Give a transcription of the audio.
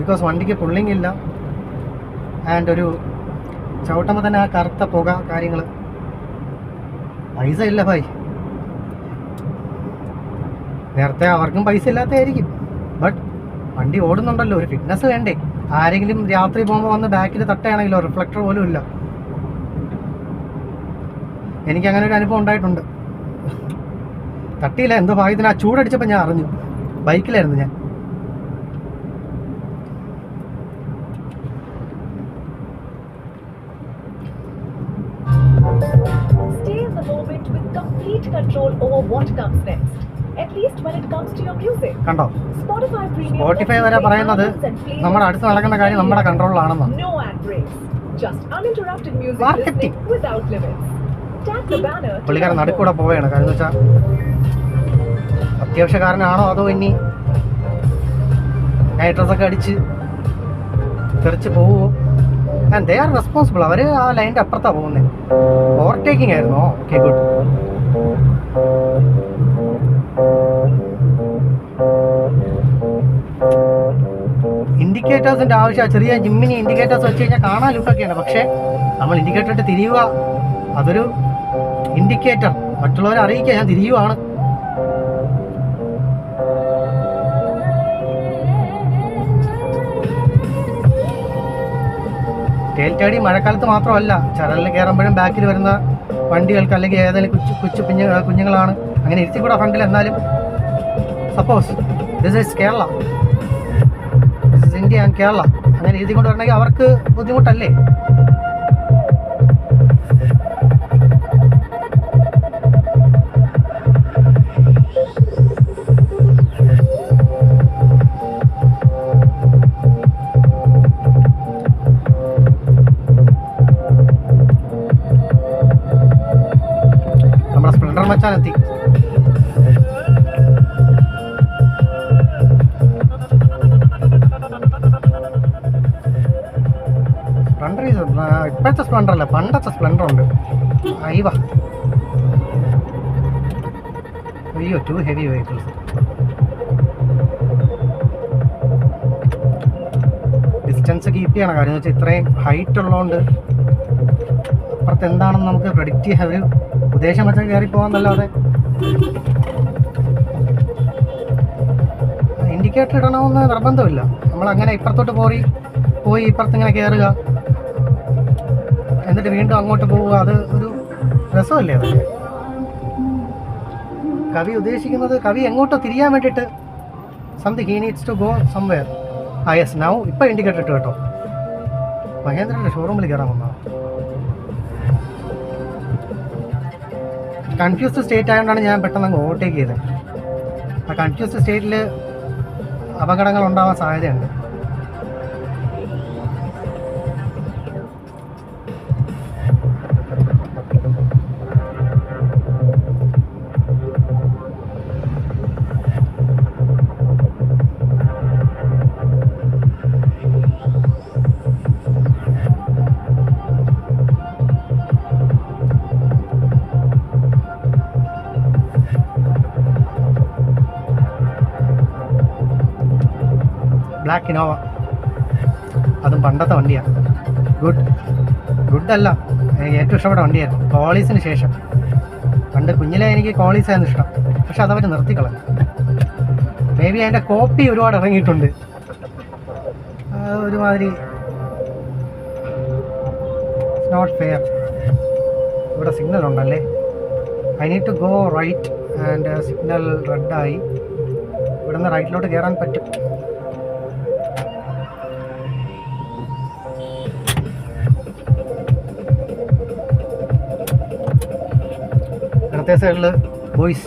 Because വണ്ടിക്ക് pulling ഇല്ല. And ഒരു ചവിട്ടുമ്പോൾ തന്നെ ആ കറുത്ത പുക കാര്യങ്ങൾ. പൈസ ഇല്ല ഭായ്. നേരത്തെ അവർക്കും പൈസ ഇല്ലാത്തതായിരിക്കും, ബട്ട് വണ്ടി ഓടുന്നുണ്ടല്ലോ, ഒരു ഫിറ്റ്നസ് വേണ്ടേ? ആരെങ്കിലും രാത്രി പോകുമ്പോൾ വന്ന് ബാക്കിൽ തട്ടുകയാണെങ്കിലോ റിഫ്ലക്ടർ പോലും ഇല്ല. എനിക്കങ്ങനെ ഒരു അനുഭവം ഉണ്ടായിട്ടുണ്ട്. തട്ടിയില്ല, എന്തോ ഭാഗ്യത്തിന് ആ ചൂടടിച്ചപ്പോൾ ഞാൻ അറിഞ്ഞു. ബൈക്കിലായിരുന്നു ഞാൻ. Stay in the moment with complete control over what comes next. At least when it comes to your music. കണ്ടോ, Spotify Premium. സ്പോട്ടിഫൈ വരെ പറയുന്നത് നമ്മുടെ അടുത്ത് നടക്കുന്ന കാര്യം നമ്മുടെ കൺട്രോളിലാണെന്നാണ്. No ad breaks. Just uninterrupted music Marketing. listening without limits. Tap the banner. പുള്ളിക്കാരൻ നടുക്കൂടെ പോവുകയാണ്. കാരണം എന്ന് വെച്ചാൽ അത്യാവശ്യക്കാരനാണോ അതോ ഇനി നൈട്രസൊക്കെ അടിച്ച് തെറിച്ച് പോവുമോ? And they are responsible. അവർ ആ ലൈൻ്റെ അപ്പുറത്താണ് പോകുന്നത്. ഓവർടേക്കിംഗ് ആയിരുന്നോ? Okay, good. ഇൻഡിക്കേറ്റേഴ്സിൻ്റെ ആവശ്യം, ചെറിയ ജിമ്മിനി ഇൻഡിക്കേറ്റേഴ്സ് വെച്ച് കഴിഞ്ഞാൽ കാണാൻ ലുക്കൊക്കെയാണ്. പക്ഷേ നമ്മൾ ഇൻഡിക്കേറ്റർ ഇട്ട് തിരിയുക, അതൊരു ഇൻഡിക്കേറ്റർ മറ്റുള്ളവരെ അറിയിക്കുക ഞാൻ തിരിയുവാണ്. ടേൽറ്റാടി മഴക്കാലത്ത് മാത്രമല്ല, ചരലിൽ കയറുമ്പോഴും ബാക്കിൽ വരുന്ന വണ്ടികൾക്ക് അല്ലെങ്കിൽ ഏതെങ്കിലും കുഞ്ഞുങ്ങളാണ് അങ്ങനെ ഇരുത്തിക്കൂടാ ഫ്രണ്ടിൽ. എന്നാലും suppose this is Kerala, this is India and Kerala, അങ്ങനെ എഴുതിക്കൊണ്ട് വരണമെങ്കിൽ അവർക്ക് ബുദ്ധിമുട്ടല്ലേ? നമ്മുടെ സ്പ്ലെൻഡർ മച്ചാനെത്തി. സ്പ്ലെൻഡർ ഇപ്പോഴത്തെ സ്പ്ലെൻഡർ അല്ല, പണ്ടത്തെ സ്പ്ലെൻഡർ ഉണ്ട്. അയ്യ, അയ്യോ, two heavy vehicles. Distance keep ചെയ്യണം. കാര്യം എന്ന് വെച്ചാൽ ഇത്രയും ഹൈറ്റ് ഉള്ളതുകൊണ്ട് അപ്പുറത്ത് എന്താണെന്ന് നമുക്ക് പ്രെഡിക്റ്റ് ചെയ്യാൻ ഒരു ഉദ്ദേശം വെച്ചാൽ കയറി പോകാമെന്നല്ലാതെ. ഇൻഡിക്കേറ്റർ ഇടണമെന്ന് നിർബന്ധമില്ല. നമ്മളങ്ങനെ ഇപ്പുറത്തോട്ട് പോയി ഇപ്പുറത്ത് ഇങ്ങനെ കയറുക, എന്നിട്ട് വീണ്ടും അങ്ങോട്ട് പോവുക, അത് ഒരു രസമല്ലേ? അതൊക്കെ കവി ഉദ്ദേശിക്കുന്നത്, കവി എങ്ങോട്ടോ തിരിയാൻ വേണ്ടിയിട്ട് something he needs to go somewhere. Ah yes, now ഇപ്പം ഇൻഡിക്കേറ്റർ ഇട്ട് കേട്ടോ. മഹേന്ദ്രൻ്റെ ഷോറൂമിൽ കയറാൻ വന്നതാണ്. കൺഫ്യൂസ്ഡ് സ്റ്റേറ്റ് ആയതുകൊണ്ടാണ് ഞാൻ പെട്ടെന്ന് അങ്ങ് ഓവർടേക്ക് ചെയ്തത്. ആ കൺഫ്യൂസ്ഡ് സ്റ്റേറ്റിൽ അപകടങ്ങൾ ഉണ്ടാവാൻ സാധ്യതയുണ്ട്. ബ്ലാക്ക് ഇനോവ, അതും പണ്ടത്തെ വണ്ടിയാണ്. ഗുഡ് അല്ല, എനിക്ക് ഏറ്റവും ഇഷ്ടപ്പെട്ട വണ്ടിയായിരുന്നു കോളീസിന് ശേഷം. പണ്ട് കുഞ്ഞിലെ എനിക്ക് കോളീസായിരുന്നു ഇഷ്ടം, പക്ഷെ അതവർ നിർത്തിക്കളഞ്ഞു. മേ ബി അതിൻ്റെ കോപ്പി ഒരുപാട് ഇറങ്ങിയിട്ടുണ്ട്. ഒരുമാതിരി നോട്ട് ഫെയർ. ഇവിടെ സിഗ്നൽ ഉണ്ടല്ലേ? I need to go right and signal റെഡായി. ഇവിടെ നിന്ന് റൈറ്റിലോട്ട് കയറാൻ പറ്റും. ഇടത്തെ സൈഡിൽ ബോയ്സ്